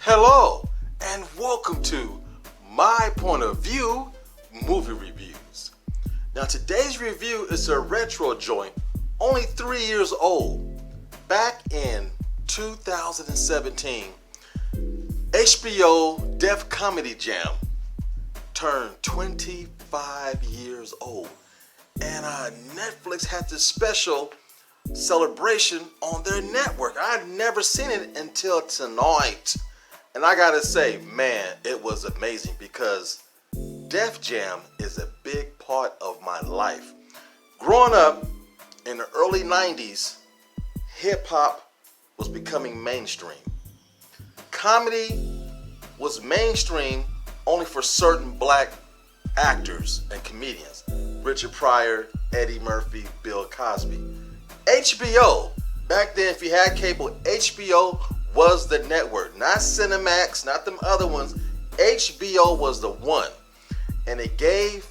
Hello, and welcome to My Point of View Movie Reviews. Now today's review is a retro joint, only 3 years old. Back in 2017, HBO Def Comedy Jam turned 25 years old. And Netflix had this special celebration on their network. I'd never seen it until tonight. And I gotta say, man, it was amazing because Def Jam is a big part of my life. Growing up in the early 90s, hip hop was becoming mainstream. Comedy was mainstream only for certain black actors and comedians. Richard Pryor, Eddie Murphy, Bill Cosby. HBO, back then if you had cable, HBO was the network, not Cinemax, not them other ones. HBO was the one. And it gave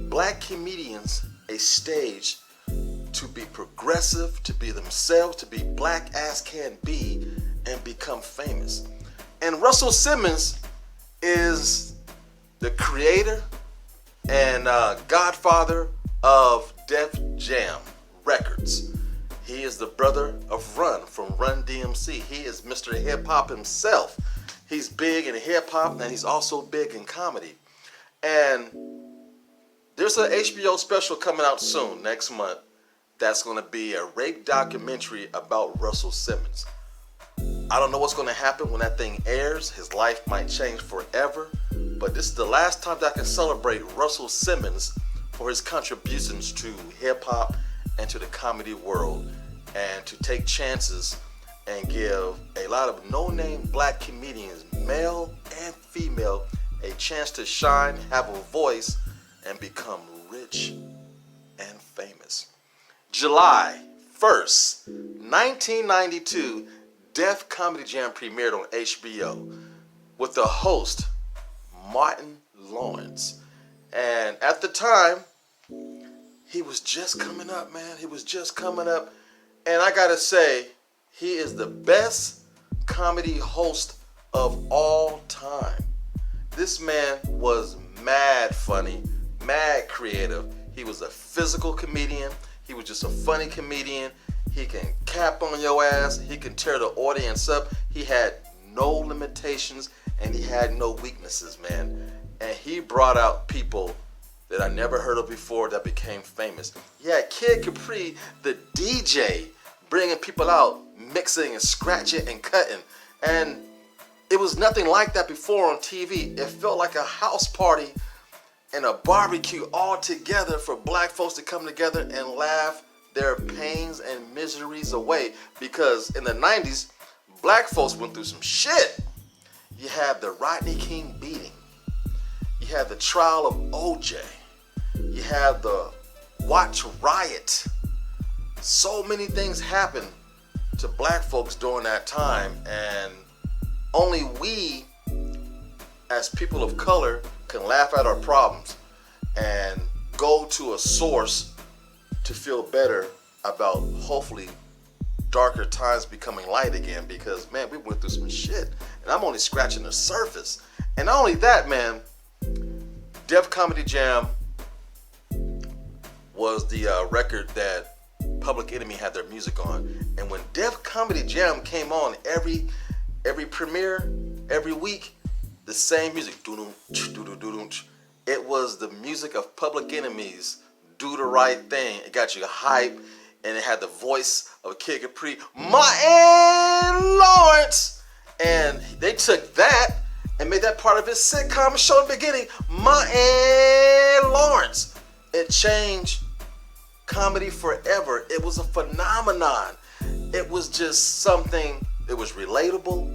black comedians a stage to be progressive, to be themselves, to be black as can be, and become famous. And Russell Simmons is the creator and godfather of Def Jam Records. He is the brother of Run from Run DMC. He is Mr. Hip Hop himself. He's big in hip hop and he's also big in comedy. And there's an HBO special coming out soon, next month, that's going to be a rape documentary about Russell Simmons. I don't know what's going to happen when that thing airs. His life might change forever. But this is the last time that I can celebrate Russell Simmons for his contributions to hip hop and to the comedy world, and to take chances and give a lot of no-name black comedians, male and female, a chance to shine, have a voice, and become rich and famous. July 1st, 1992, Def Comedy Jam premiered on HBO with the host, Martin Lawrence. And at the time, he was just coming up, man. He was just coming up. And I gotta say, he is the best comedy host of all time. This man was mad funny, mad creative. He was a physical comedian. He was just a funny comedian. He can cap on your ass. He can tear the audience up. He had no limitations and he had no weaknesses, man. And he brought out people that I never heard of before that became famous. Yeah, Kid Capri, the DJ, bringing people out, mixing and scratching and cutting. And it was nothing like that before on TV. It felt like a house party and a barbecue all together for black folks to come together and laugh their pains and miseries away. Because in the 90s, black folks went through some shit. You had the Rodney King beating. You had the trial of OJ. You had the Watch Riot. So many things happened to black folks during that time, and only we as people of color can laugh at our problems and go to a source to feel better about hopefully darker times becoming light again, because man, we went through some shit and I'm only scratching the surface. And not only that, man, Def Comedy Jam was the record that Public Enemy had their music on. And when Def Comedy Jam came on, every premiere, every week, the same music. It was the music of Public Enemy's Do the Right Thing. It got you hype, and it had the voice of Kid Capri, Martin Lawrence. And they took that and made that part of his sitcom show in the beginning, Martin Lawrence. It changed comedy forever. It was a phenomenon. It was just something, it was relatable,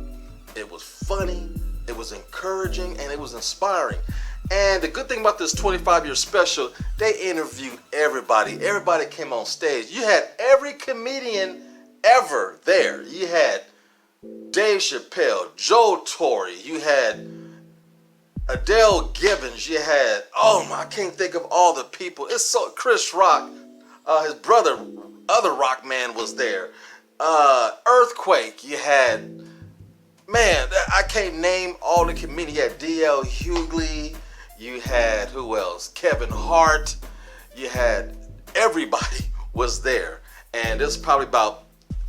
it was funny, it was encouraging, and it was inspiring. And the good thing about this 25-year special, they interviewed everybody. Everybody came on stage. You had every comedian ever there. You had Dave Chappelle, Joe Torre, you had Adele Gibbons, you had, I can't think of all the people. It's so, Chris Rock, his brother, other rock man was there. Earthquake, you had Man, I can't name all the comedians. You had D.L. Hughley. You had, who else? Kevin Hart. You had, everybody was there. And there's probably about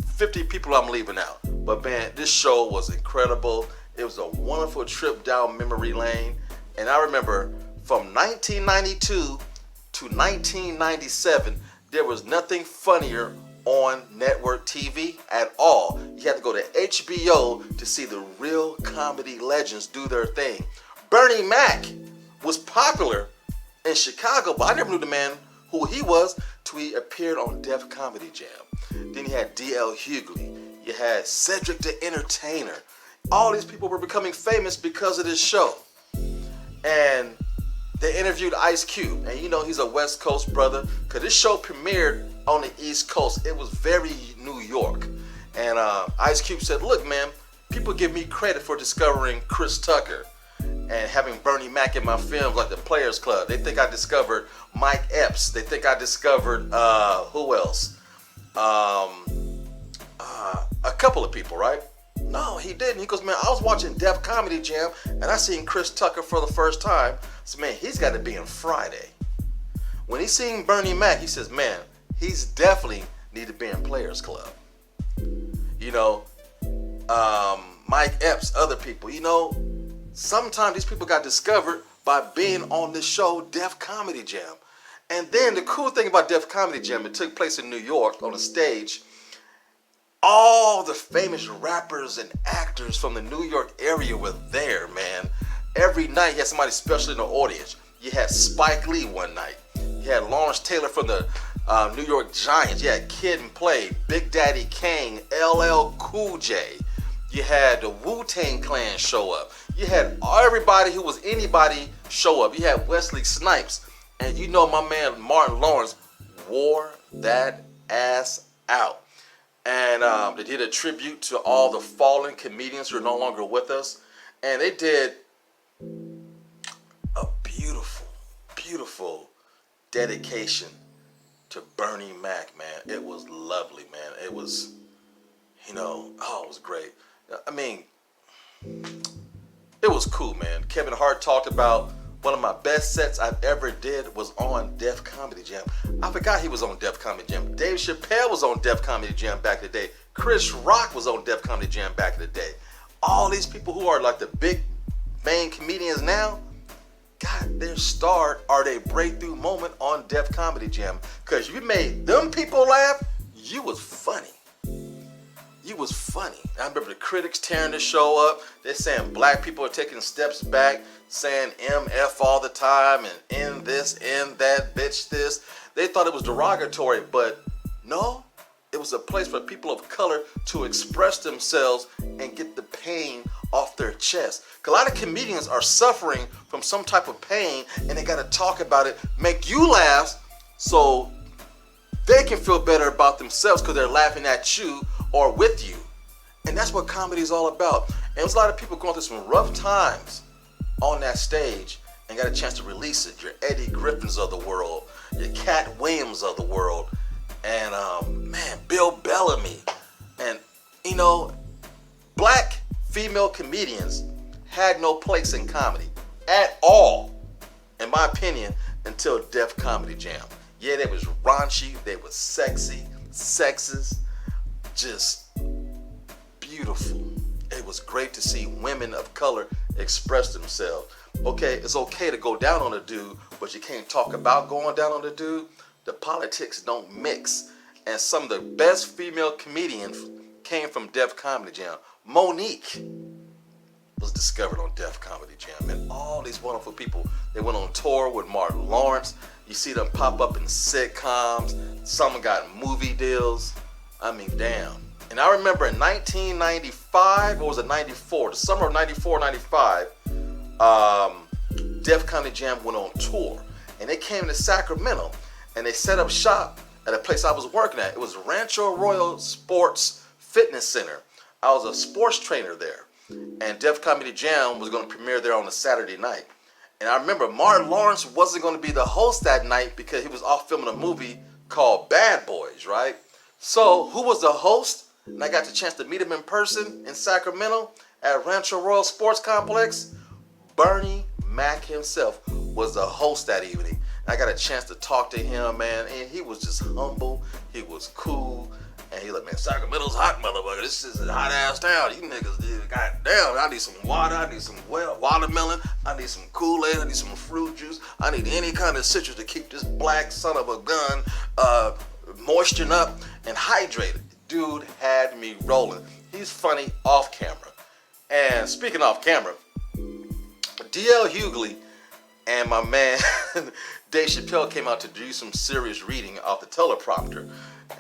50 people I'm leaving out. But man, this show was incredible. It was a wonderful trip down memory lane. And I remember from 1992 to 1997, there was nothing funnier on network TV at all. You had to go to HBO to see the real comedy legends do their thing. Bernie Mac was popular in Chicago, but I never knew the man who he was till he appeared on Def Comedy Jam. Then you had D.L. Hughley. You had Cedric the Entertainer. All these people were becoming famous because of this show. And they interviewed Ice Cube. And you know he's a West Coast brother, because this show premiered on the East Coast. It was very New York. And Ice Cube said, look, man, people give me credit for discovering Chris Tucker and having Bernie Mac in my films like The Players Club. They think I discovered Mike Epps. They think I discovered, who else? A couple of people, right? No, he didn't. He goes, man, I was watching Def Comedy Jam and I seen Chris Tucker for the first time. So, man, he's got to be in Friday. When he seen Bernie Mac, he says, man, he's definitely need to be in Players Club. You know, Mike Epps, other people. You know, sometimes these people got discovered by being on this show, Def Comedy Jam. And then the cool thing about Def Comedy Jam, it took place in New York on a stage. All the famous rappers and actors from the New York area were there, man. Every night you had somebody special in the audience. You had Spike Lee one night. You had Lawrence Taylor from the New York Giants. You had Kid and Play, Big Daddy Kane, LL Cool J. You had the Wu-Tang Clan show up. You had everybody who was anybody show up. You had Wesley Snipes. And you know my man Martin Lawrence wore that ass out. And they did a tribute to all the fallen comedians who are no longer with us. And they did a beautiful, beautiful dedication to Bernie Mac, man. It was lovely, man. It was, you know, oh, it was great. I mean, it was cool, man. Kevin Hart talked about one of my best sets I've ever did was on Def Comedy Jam. I forgot he was on Def Comedy Jam. Dave Chappelle was on Def Comedy Jam back in the day. Chris Rock was on Def Comedy Jam back in the day. All these people who are like the big main comedians now got their start or their breakthrough moment on Def Comedy Jam. Because you made them people laugh, you was funny. You was funny. I remember the critics tearing the show up. They're saying black people are taking steps back, saying MF all the time and in this, in that, bitch this. They thought it was derogatory, but no, it was a place for people of color to express themselves and get the pain off their chest. Because a lot of comedians are suffering from some type of pain and they got to talk about it, make you laugh so they can feel better about themselves because they're laughing at you or with you. And that's what comedy is all about. And there's a lot of people going through some rough times on that stage and got a chance to release it. Your Eddie Griffins of the world, your Cat Williams of the world, and man, Bill Bellamy. And you know, black female comedians had no place in comedy at all, in my opinion, until Def Comedy Jam. Yeah, they was raunchy, they was sexy, sexist, just beautiful. It was great to see women of color express themselves. Okay, it's okay to go down on a dude, but you can't talk about going down on the dude. The politics don't mix. And some of the best female comedians came from Def Comedy Jam. Monique was discovered on Def Comedy Jam. And all these wonderful people, they went on tour with Martin Lawrence. You see them pop up in sitcoms. Some got movie deals. I mean, damn. And I remember in 1995, or was it 94? The summer of 94, 95, Def Comedy Jam went on tour. And they came to Sacramento. And they set up shop at a place I was working at. It was Rancho Royal Sports Fitness Center. I was a sports trainer there. And Def Comedy Jam was going to premiere there on a Saturday night. And I remember Martin Lawrence wasn't going to be the host that night because he was off filming a movie called Bad Boys, right? So who was the host? And I got the chance to meet him in person in Sacramento. at Rancho Royal Sports Complex, Bernie Mac himself was the host that evening. I got a chance to talk to him, man, and he was just humble. He was cool. And he like, man, Sacramento's hot, motherfucker. This is a hot ass town. You niggas, dude, goddamn, I need some water. I need some watermelon. I need some Kool-Aid. I need some fruit juice. I need any kind of citrus to keep this black son of a gun moistened up and hydrated. Dude had me rolling. He's funny off camera. And speaking off camera, D.L. Hughley and my man Dave Chappelle came out to do some serious reading off the teleprompter.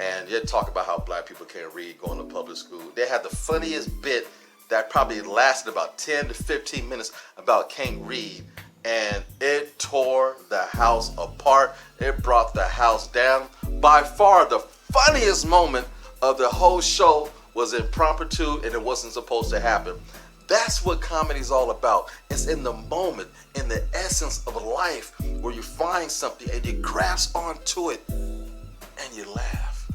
And they talk about how black people can't read going to public school. They had the funniest bit that probably lasted about 10 to 15 minutes about can't read. And it tore the house apart. It brought the house down. By far the funniest moment of the whole show was impromptu and it wasn't supposed to happen. That's what comedy's all about. It's in the moment, in the essence of life, where you find something and you grasp onto it and you laugh.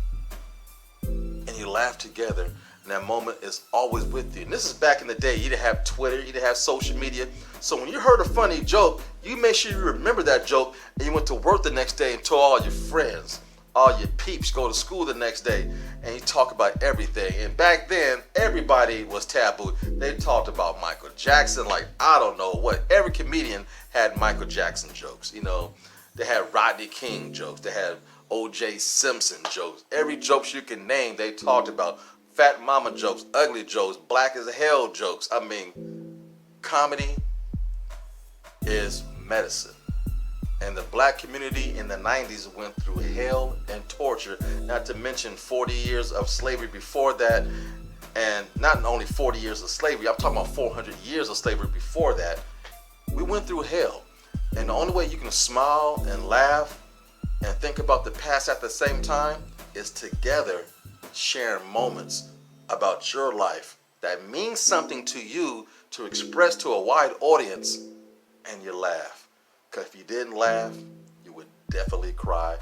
And you laugh together, and that moment is always with you. And this is back in the day. You didn't have Twitter, you didn't have social media. So when you heard a funny joke, you make sure you remember that joke, and you went to work the next day and told all your friends, all your peeps, go to school the next day, and you talk about everything. And back then, everybody was taboo. They talked about Michael Jackson like I don't know what. Every comedian had Michael Jackson jokes. You know, they had Rodney King jokes. They had O.J. Simpson jokes. Every joke you can name, they talked about. Fat mama jokes, ugly jokes, black as hell jokes. I mean, comedy is medicine. And the black community in the 90s went through hell and torture, not to mention 40 years of slavery before that. And not only 40 years of slavery, I'm talking about 400 years of slavery before that. We went through hell. And the only way you can smile and laugh and think about the past at the same time is together sharing moments about your life that means something to you to express to a wide audience, and you laugh. Because if you didn't laugh, you would definitely cry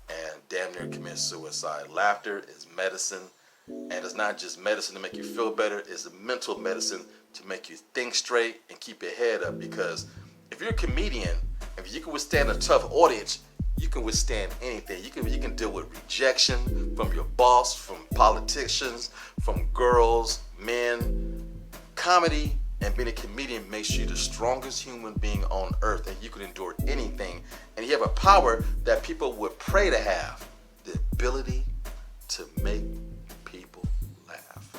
and damn near commit suicide. Laughter is medicine, and it's not just medicine to make you feel better, it's a mental medicine to make you think straight and keep your head up. Because if you're a comedian, if you can withstand a tough audience, you can withstand anything. You can deal with rejection from your boss, from politicians, from girls, men. Comedy and being a comedian makes you the strongest human being on earth, and you can endure anything. And you have a power that people would pray to have, the ability to make people laugh.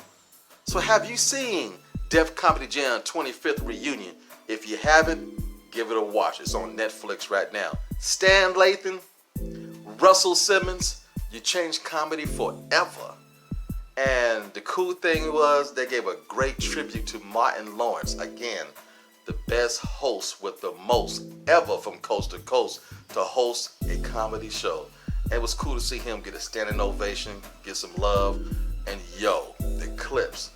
So have you seen Def Comedy Jam 25th Reunion? If you haven't, give it a watch. It's on Netflix right now. Stan Lathan, Russell Simmons, you changed comedy forever. And the cool thing was they gave a great tribute to Martin Lawrence. Again, the best host with the most ever from coast to coast to host a comedy show. And it was cool to see him get a standing ovation, get some love. And yo, the clips.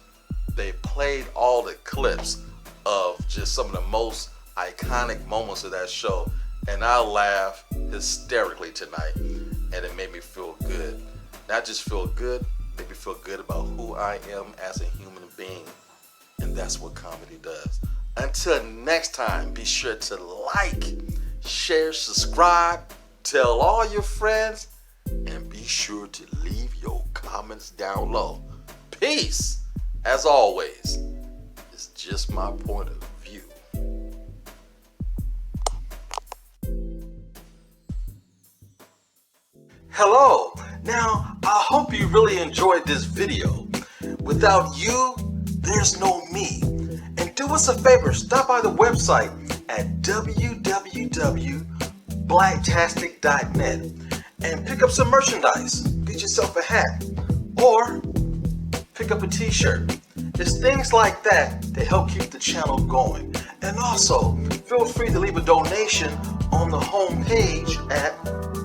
They played all the clips of just some of the most iconic moments of that show. And I laughed hysterically tonight. And it made me feel good. Not just feel good, made me feel good about who I am as a human being. And that's what comedy does. Until next time, be sure to like, share, subscribe, tell all your friends, and be sure to leave your comments down low. Peace. As always, it's just my point of view. Hello. Now, I hope you really enjoyed this video. Without you, there's no me. And do us a favor, stop by the website at www.blacktastic.net and pick up some merchandise. Get yourself a hat or pick up a t-shirt. It's things like that that help keep the channel going. And also, feel free to leave a donation on the home page at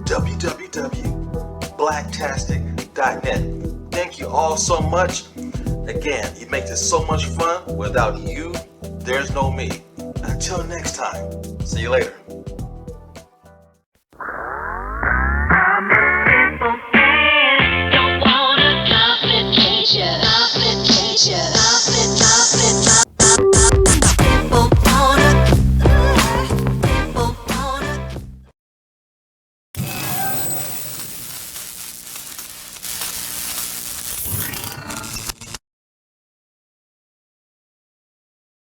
www.blacktastic.net. Thank you all so much. Again, you make this so much fun. Without you, there's no me. Until next time, see you later.